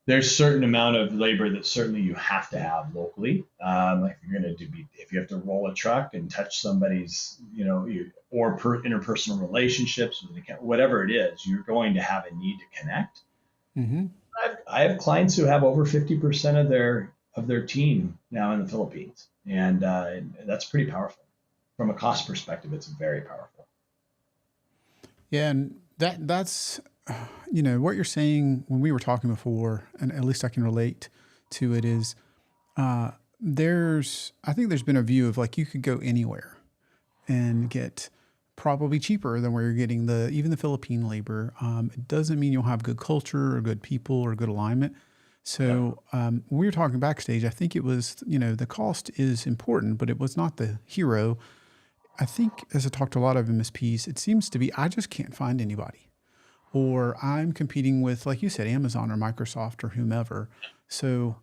there's certain amount of labor that certainly you have to have locally. Like if you have to roll a truck and touch somebody's, or interpersonal relationships, whatever it is, you're going to have a need to connect. Mm-hmm. I have clients who have over 50% of their team now in the Philippines, and that's pretty powerful. From a cost perspective, it's very powerful. Yeah, and that's what you're saying when we were talking before, and at least I can relate to it, is I think there's been a view of like you could go anywhere and get probably cheaper than where you're getting even the Philippine labor. It doesn't mean you'll have good culture or good people or good alignment. So when we were talking backstage, I think it was, the cost is important, but it was not the hero. I think as I talked to a lot of MSPs, it seems to be, I just can't find anybody. Or I'm competing with, like you said, Amazon or Microsoft or whomever. So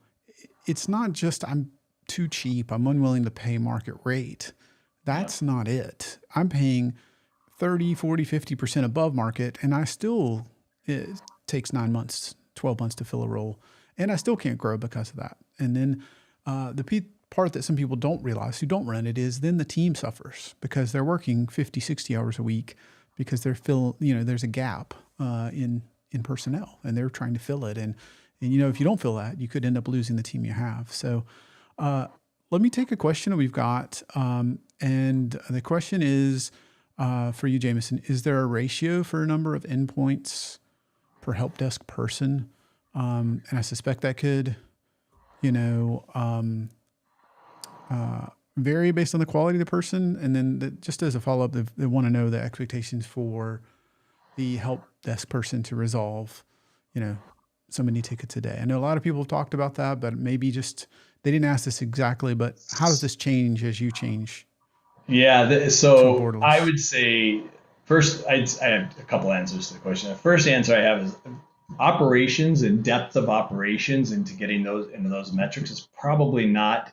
it's not just I'm too cheap, I'm unwilling to pay market rate. That's not it. I'm paying 30, 40, 50% above market, and it takes 9 months, 12 months to fill a role. And I still can't grow because of that. And then the part that some people don't realize who don't run it is then the team suffers because they're working 50, 60 hours a week because there's a gap in personnel and they're trying to fill it. And if you don't fill that, you could end up losing the team you have. So let me take a question that we've got. And the question is for you, Jamison, is there a ratio for a number of endpoints per help desk person? And I suspect that could, vary based on the quality of the person. And then just as a follow-up, they want to know the expectations for the help desk person to resolve, so many tickets a day. I know a lot of people have talked about that, but maybe just, they didn't ask this exactly, but how does this change as you change? Yeah. So I would say first, I have a couple answers to the question. The first answer I have is operations and depth of operations into getting into those metrics is probably not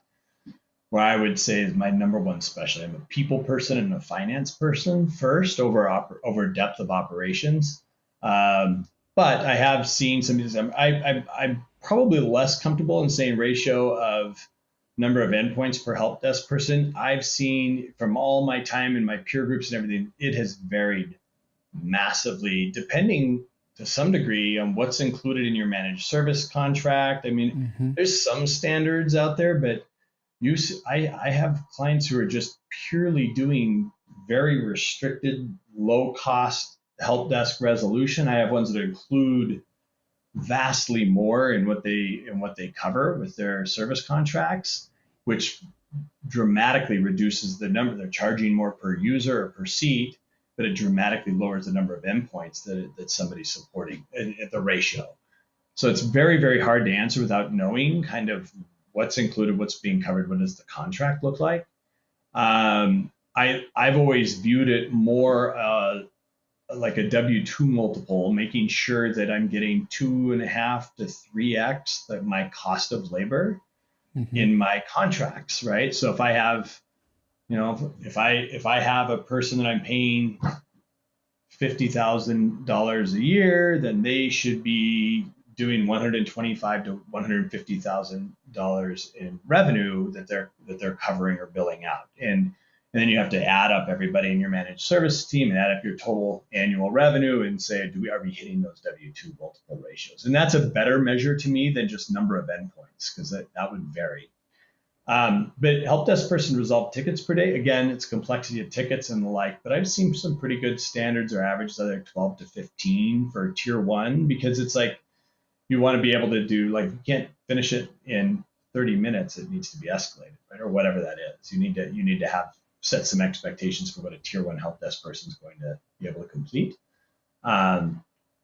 what I would say is my number one specialty. I'm a people person and a finance person first over depth of operations. But I have seen some of these. I'm probably less comfortable in saying ratio of number of endpoints per help desk person. I've seen from all my time in my peer groups and everything, it has varied massively depending to some degree on what's included in your managed service contract. I mean, there's some standards out there, but I have clients who are just purely doing very restricted, low cost help desk resolution. I have ones that include vastly more in what they cover with their service contracts, which dramatically reduces the number. They're charging more per user or per seat, but it dramatically lowers the number of endpoints that somebody's supporting at the ratio. So it's very, very hard to answer without knowing kind of what's included, what's being covered, what does the contract look like. I've always viewed it more like a W-2 multiple, making sure that I'm getting 2.5 to 3x my cost of labor in my contracts, right? So if I have, if I have a person that I'm paying $50,000 a year, then they should be doing $125,000 to $150,000 in revenue that they're covering or billing out. And then you have to add up everybody in your managed service team and add up your total annual revenue and say, are we hitting those W-2 multiple ratios? And that's a better measure to me than just number of endpoints, because that would vary. But help desk person resolve tickets per day. Again, it's complexity of tickets and the like, but I've seen some pretty good standards or averages of like 12 to 15 for tier 1, because it's like, you want to be able to do, like, you can't finish it in 30 minutes. It needs to be escalated, right? Or whatever that is. You need to have set some expectations for what a tier 1 help desk person is going to be able to complete.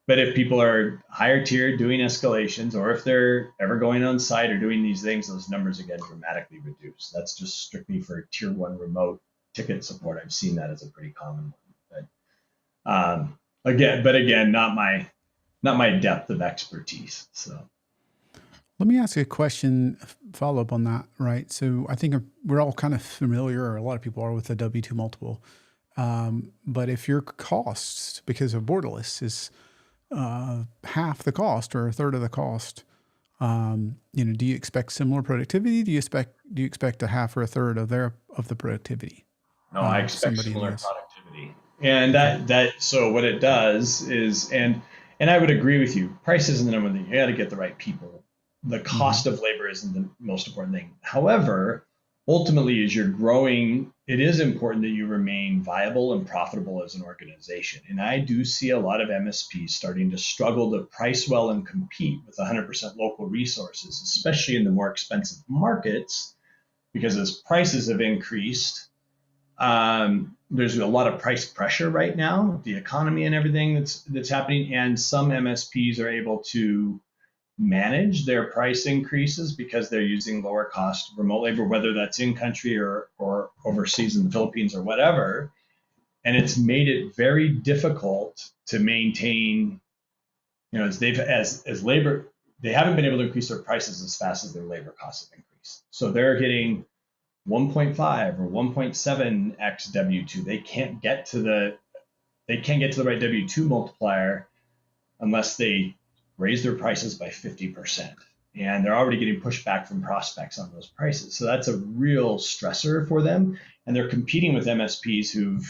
but if people are higher tier doing escalations, or if they're ever going on site or doing these things, those numbers again dramatically reduce. That's just strictly for tier one remote ticket support. I've seen that as a pretty common one. But again, not my depth of expertise. So Let me ask you a question, follow up on that, right? So I think we're all kind of familiar, or a lot of people are, with the W-2 multiple. But if your costs, because of borderless, is half the cost or a third of the cost, do you expect similar productivity? Do you expect a half or a third of the productivity? no, I expect Somebody in the similar US. productivity. And Okay. so what it does is, and I would agree with you, price isn't the number one thing. You got to get the right people. The Mm-hmm. cost of labor isn't the most important thing. However, ultimately, as you're growing, it is important that you remain viable and profitable as an organization. And I do see a lot of MSPs starting to struggle to price well and compete with 100% local resources, especially in the more expensive markets, because as prices have increased, there's a lot of price pressure right now, the economy and everything that's happening, and some MSPs are able to manage their price increases because they're using lower cost remote labor, whether that's in country or overseas in the Philippines or whatever. And it's made it very difficult to maintain, as labor, they haven't been able to increase their prices as fast as their labor costs have increased. So they're hitting 1.5 or 1.7x W2. They can't get to the right W2 multiplier unless they raise their prices by 50%. And they're already getting pushback from prospects on those prices. So that's a real stressor for them. And they're competing with MSPs who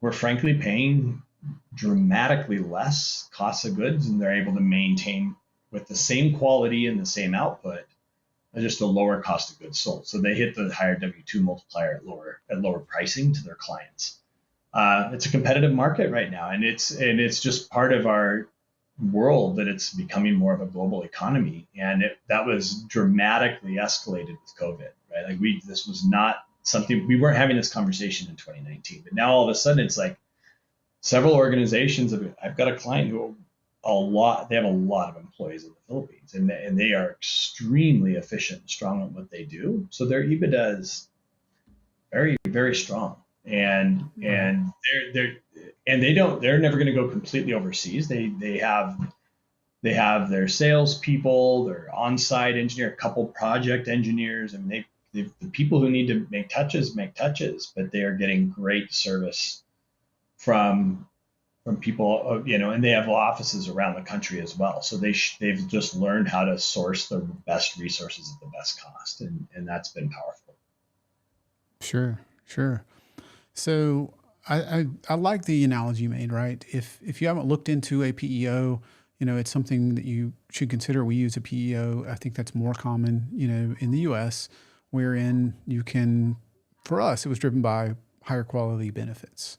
are frankly paying dramatically less costs of goods, and they're able to maintain with the same quality and the same output just a lower cost of goods sold. So they hit the higher W2 multiplier at lower pricing to their clients. It's a competitive market right now, and it's just part of our world that it's becoming more of a global economy, and that was dramatically escalated with COVID, right? Like this was not something we weren't having this conversation in 2019, but now all of a sudden it's like several organizations. I've got a client who they have a lot of employees in the Philippines, and they are extremely efficient and strong at what they do. So their EBITDA is very, very strong, Right. they're never going to go completely overseas. They have their salespeople, their on-site engineer, a couple project engineers, and the people who need to make touches, but they are getting great service from people, and they have offices around the country as well. So they've just learned how to source the best resources at the best cost, and that's been powerful. Sure. Sure. So I like the analogy you made, right? If you haven't looked into a PEO, it's something that you should consider. We use a PEO. I think that's more common, in the US, wherein for us, it was driven by higher quality benefits.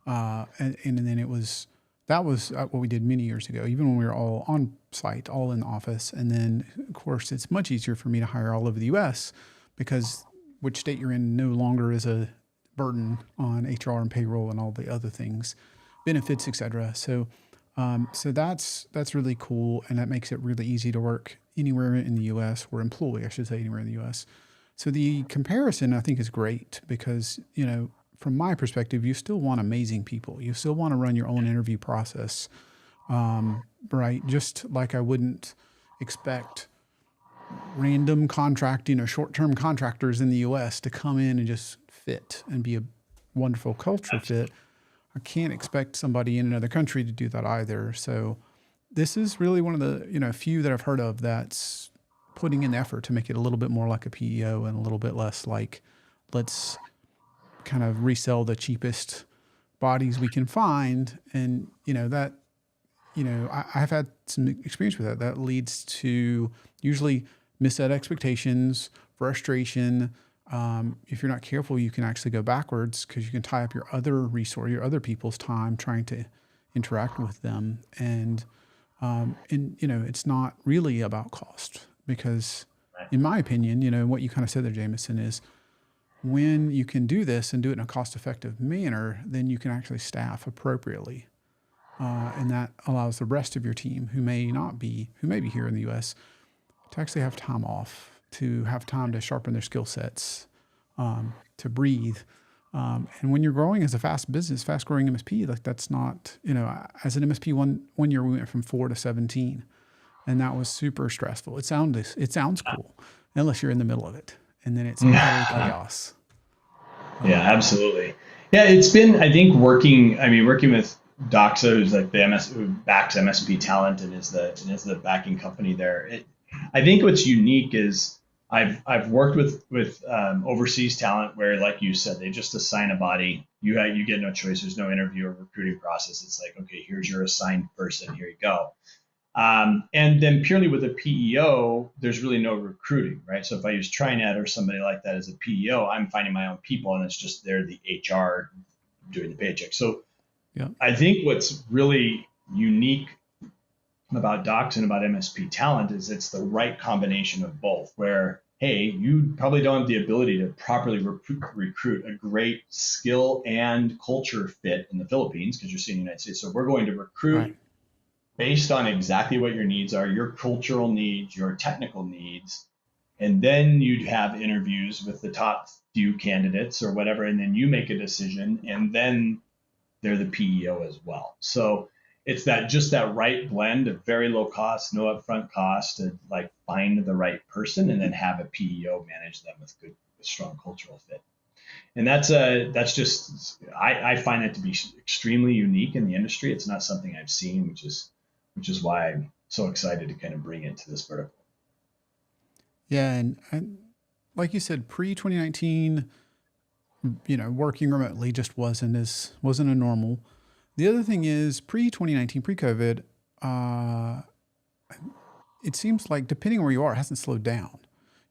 And then that was what we did many years ago, even when we were all on site, all in the office. And then, of course, it's much easier for me to hire all over the US because which state you're in no longer is a burden on HR and payroll and all the other things, benefits, et cetera. So that's really cool, and that makes it really easy to work anywhere in the U.S. or employ, I should say, anywhere in the U.S. So the comparison I think is great because from my perspective, you still want amazing people. You still want to run your own interview process, right? Just like I wouldn't expect random contracting or short-term contractors in the U.S. to come in and just fit and be a wonderful culture fit. I can't expect somebody in another country to do that either. So this is really one of the few that I've heard of that's putting in the effort to make it a little bit more like a PEO and a little bit less like let's kind of resell the cheapest bodies we can find. And I've had some experience with that. That leads to usually misset expectations, frustration. If you're not careful, you can actually go backwards because you can tie up your other people's time trying to interact with them. And it's not really about cost because, in my opinion, what you kind of said there, Jamison, is when you can do this and do it in a cost-effective manner, then you can actually staff appropriately. and that allows the rest of your team who may be here in the U.S. to actually have time off, to have time to sharpen their skill sets, to breathe. And when you're growing as a fast growing MSP, like that's not, as an MSP, one year we went from 4 to 17, and that was super stressful. It sounds cool unless you're in the middle of it, and then it's utter chaos. Yeah, absolutely. Yeah, it's been, I think, working with Doxa, who's like who backs MSP talent and is the backing company there. I think what's unique is I've worked with overseas talent where, like you said, they just assign a body. You get no choice. There's no interview or recruiting process. It's like, okay, here's your assigned person. Here you go. And then purely with a PEO, there's really no recruiting, right? So if I use TriNet or somebody like that as a PEO, I'm finding my own people, and it's just they're the HR doing the paycheck. So yeah. I think what's really unique about Docs and about MSP talent is it's the right combination of both, where, hey, you probably don't have the ability to properly recruit a great skill and culture fit in the Philippines because you're seeing the United States. So we're going to recruit based on exactly what your needs are, your cultural needs, your technical needs. And then you'd have interviews with the top few candidates or whatever, and then you make a decision, and then they're the PEO as well. So it's that right blend of very low cost, no upfront cost to like find the right person and then have a PEO manage them with good, strong cultural fit. And that's just, I find that to be extremely unique in the industry. It's not something I've seen, which is why I'm so excited to kind of bring it to this vertical. Yeah. And like you said, pre-2019, working remotely just wasn't a normal. The other thing is pre-2019, pre-COVID, it seems like depending on where you are, it hasn't slowed down.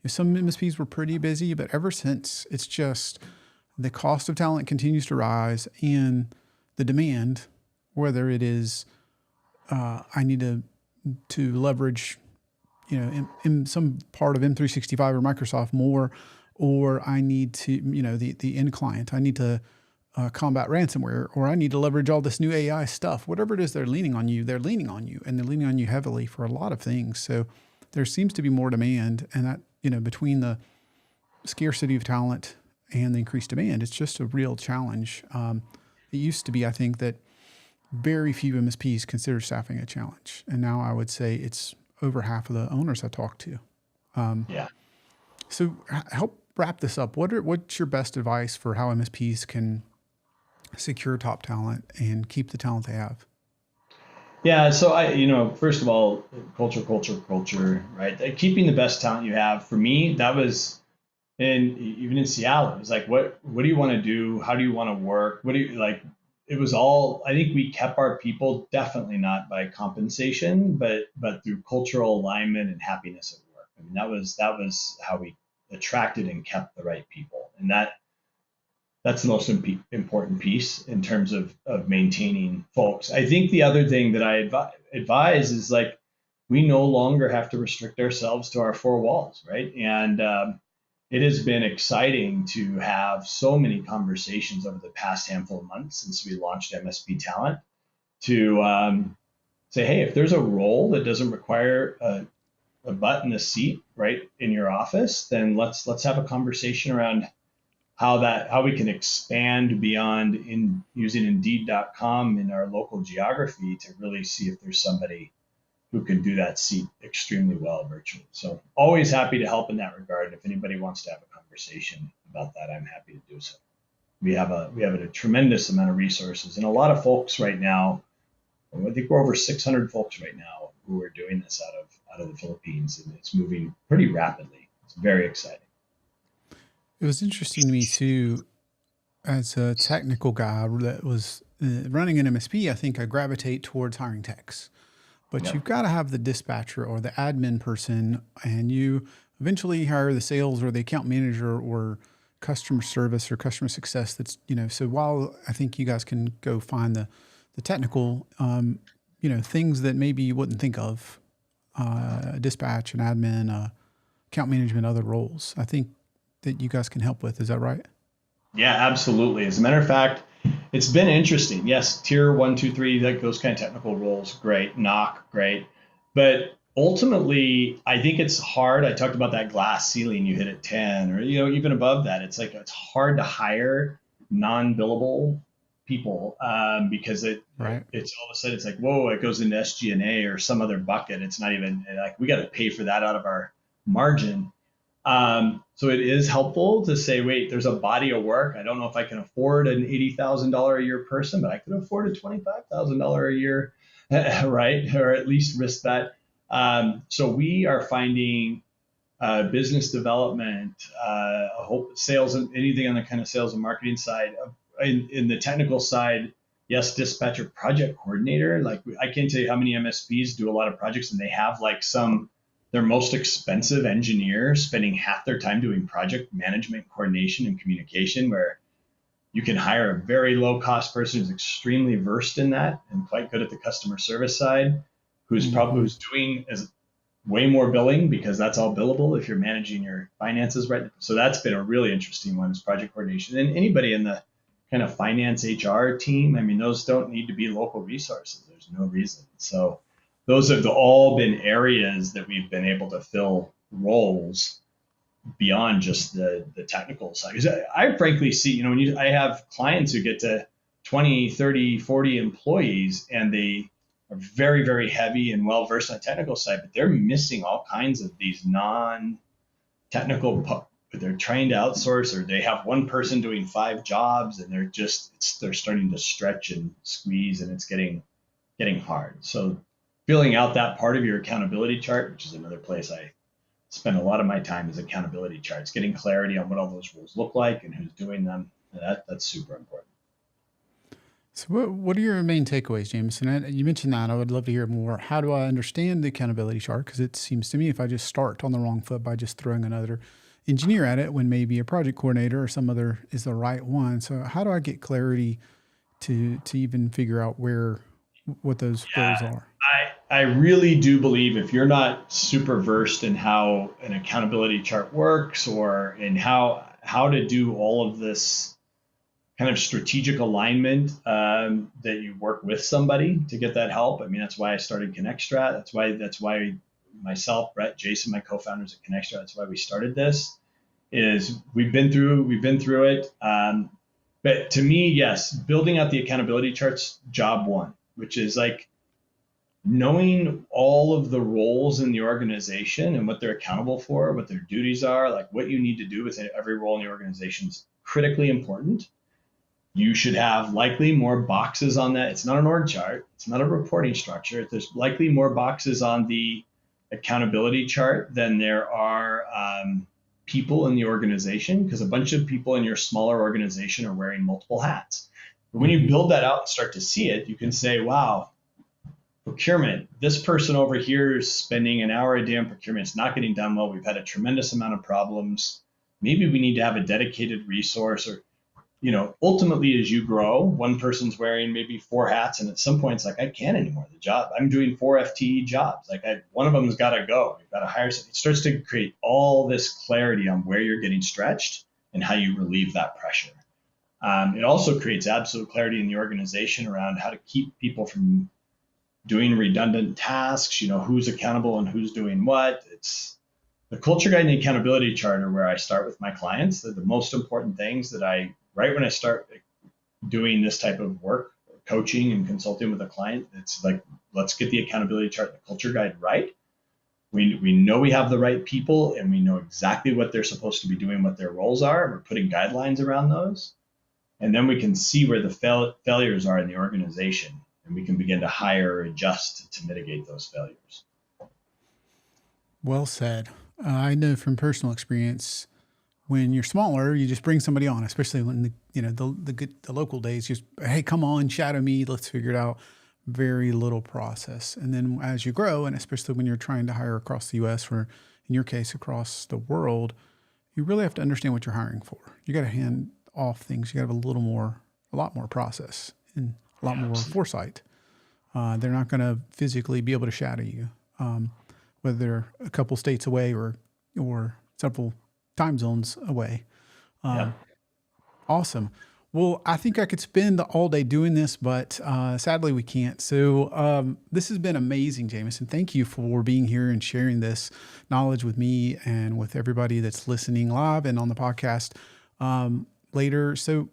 Some MSPs were pretty busy, but ever since, it's just the cost of talent continues to rise and the demand, whether it is I need to leverage, in some part of M365 or Microsoft more, or I need to, the end client, I need to combat ransomware, or I need to leverage all this new AI stuff. Whatever it is they're leaning on you, and they're leaning on you heavily for a lot of things. So there seems to be more demand, and that, between the scarcity of talent and the increased demand, it's just a real challenge. It used to be, I think, that very few MSPs consider staffing a challenge. And now I would say it's over half of the owners I talk to. So help wrap this up. What's your best advice for how MSPs can secure top talent and keep the talent they have? Yeah. So first of all, culture, right? Keeping the best talent you have, for me, that was, and even in Seattle, it was like, what do you want to do? How do you want to work? What do you like? It was all, I think we kept our people, definitely not by compensation, but through cultural alignment and happiness at work. I mean, that was how we attracted and kept the right people. And that's the most important piece in terms of maintaining folks. I think the other thing that I advise is like, we no longer have to restrict ourselves to our four walls, right? And it has been exciting to have so many conversations over the past handful of months since we launched MSP Talent to say, hey, if there's a role that doesn't require a butt in a seat right in your office, then let's have a conversation around how we can expand beyond in using Indeed.com in our local geography to really see if there's somebody who can do that seat extremely well virtually. So always happy to help in that regard. If anybody wants to have a conversation about that, I'm happy to do so. We have a tremendous amount of resources and a lot of folks right now. I think we're over 600 folks right now who are doing this out of the Philippines, and it's moving pretty rapidly. It's very exciting. It was interesting to me too, as a technical guy that was running an MSP. I think I gravitate towards hiring techs. But you've got to have the dispatcher or the admin person, and you eventually hire the sales or the account manager or customer service or customer success. That's, so while I think you guys can go find the technical, things that maybe you wouldn't think of, dispatch and admin, account management, other roles, I think that you guys can help with. Is that right? Yeah, absolutely. As a matter of fact, It's been interesting. Yes, tier one, two, three, like those kind of technical roles, great. Knock, great. But ultimately, I think it's hard. I talked about that glass ceiling you hit at 10 or, even above that. It's like it's hard to hire non-billable people because Right. it's all of a sudden it's like, whoa, it goes into SG&A or some other bucket. It's not even like we got to pay for that out of our margin. So it is helpful to say, wait, there's a body of work. I don't know if I can afford an $80,000 a year person, but I could afford a $25,000 a year, right? Or at least risk that. So we are finding business development, hope sales, and anything on the kind of sales and marketing side. In the technical side, yes, dispatcher project coordinator. Like I can't tell you how many MSPs do a lot of projects and they have like their most expensive engineer spending half their time doing project management, coordination, and communication, where you can hire a very low cost person who's extremely versed in that and quite good at the customer service side, who's doing as way more billing because that's all billable if you're managing your finances right. So that's been a really interesting one is project coordination. And anybody in the kind of finance HR team, I mean, those don't need to be local resources. There's no reason. So those have all been areas that we've been able to fill roles beyond just the technical side. Because I frankly see, I have clients who get to 20, 30, 40 employees and they are very, very heavy and well versed on the technical side, but they're missing all kinds of these non-technical, but they're trying to outsource or they have one person doing 5 jobs and they're starting to stretch and squeeze and it's getting hard. So filling out that part of your accountability chart, which is another place I spend a lot of my time, is accountability charts, getting clarity on what all those roles look like and who's doing them. That's super important. So what are your main takeaways, Jamison? You mentioned that. I would love to hear more. How do I understand the accountability chart? Because it seems to me if I just start on the wrong foot by just throwing another engineer at it when maybe a project coordinator or some other is the right one. So how do I get clarity to even figure out what those roles Yeah, are? I really do believe if you're not super versed in how an accountability chart works or in how to do all of this kind of strategic alignment, that you work with somebody to get that help. I mean, that's why I started ConnectStrat. That's why myself, Brett, Jason, my co-founders at ConnectStrat, that's why we started this. Is we've been through it. But to me, yes, building out the accountability charts, job one, which is like knowing all of the roles in the organization and what they're accountable for, what their duties are, like what you need to do with every role in the organization is critically important. You should have likely more boxes on that. It's not an org chart. It's not a reporting structure. There's likely more boxes on the accountability chart than there are people in the organization, because a bunch of people in your smaller organization are wearing multiple hats. But when you build that out and start to see it, you can say, wow, procurement, this person over here is spending an hour a day on procurement. It's not getting done well. We've had a tremendous amount of problems. Maybe we need to have a dedicated resource, or ultimately as you grow, one person's wearing maybe 4 hats, and at some point it's like, I can't anymore. The job, I'm doing 4 FTE jobs. Like one of them's got to go. You've got to hire somebody. It starts to create all this clarity on where you're getting stretched and how you relieve that pressure. It also creates absolute clarity in the organization around how to keep people from doing redundant tasks, who's accountable and who's doing what. It's the culture guide and the accountability chart are where I start with my clients. They're the most important things that right when I start doing this type of work, coaching and consulting with a client, it's like, let's get the accountability chart and the culture guide right. We know we have the right people and we know exactly what they're supposed to be doing, what their roles are, and we're putting guidelines around those. And then we can see where the failures are in the organization, and we can begin to hire or adjust to mitigate those failures. Well said. I know from personal experience, when you're smaller, you just bring somebody on, especially when the local days. Just, hey, come on, shadow me, let's figure it out. Very little process. And then as you grow, and especially when you're trying to hire across the U.S. or in your case across the world, you really have to understand what you're hiring for. You got to hand off things. You got to have a lot more process and a lot more foresight. They're not going to physically be able to shadow you, whether they're a couple states away or several time zones away. Yeah. Awesome. Well, I think I could spend all day doing this, but sadly we can't. So this has been amazing, Jamison. Thank you for being here and sharing this knowledge with me and with everybody that's listening live and on the podcast later. So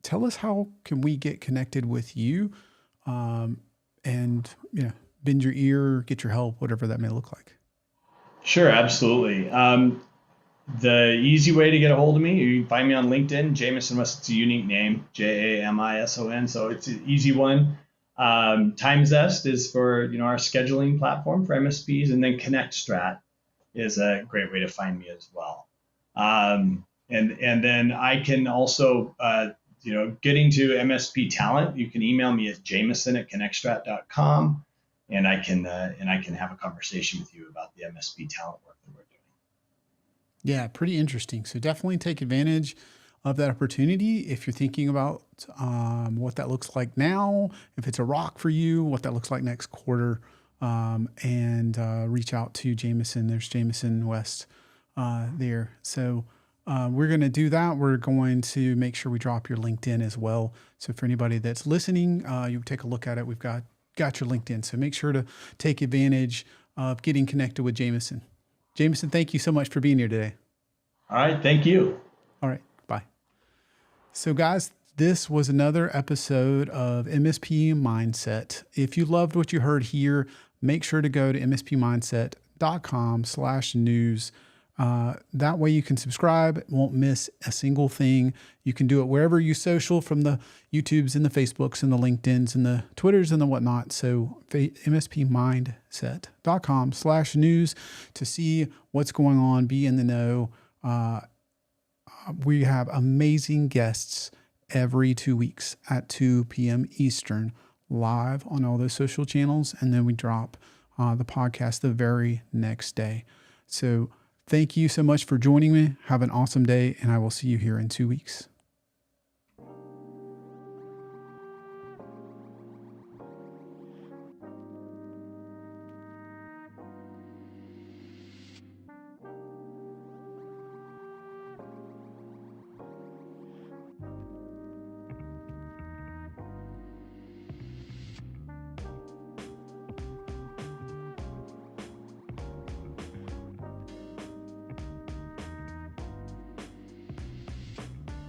tell us, how can we get connected with you and, bend your ear, get your help, whatever that may look like. Sure, absolutely. The easy way to get a hold of me, you can find me on LinkedIn. Jamison West, it's a unique name, Jamison. So it's an easy one. TimeZest is for our scheduling platform for MSPs, and then ConnectStrat is a great way to find me as well. And then I can also getting to MSP talent, you can email me at jamison@connectstrat.com, and I can have a conversation with you about the MSP talent work that we're doing. Yeah, pretty interesting. So definitely take advantage of that opportunity if you're thinking about what that looks like now, if it's a rock for you, what that looks like next quarter, and reach out to Jamison. There's Jamison West there. So we're going to do that. We're going to make sure we drop your LinkedIn as well. So for anybody that's listening, you take a look at it. We've got your LinkedIn. So make sure to take advantage of getting connected with Jamison. Jamison, thank you so much for being here today. All right. Thank you. All right. Bye. So guys, this was another episode of MSP Mindset. If you loved what you heard here, make sure to go to mspmindset.com/news. That way you can subscribe, won't miss a single thing. You can do it wherever you social, from the YouTubes and the Facebooks and the LinkedIns and the Twitters and the whatnot. So mspmindset.com/news to see what's going on, be in the know. We have amazing guests every 2 weeks at 2 p.m. Eastern, live on all those social channels. And then we drop the podcast the very next day. So thank you so much for joining me. Have an awesome day, and I will see you here in 2 weeks.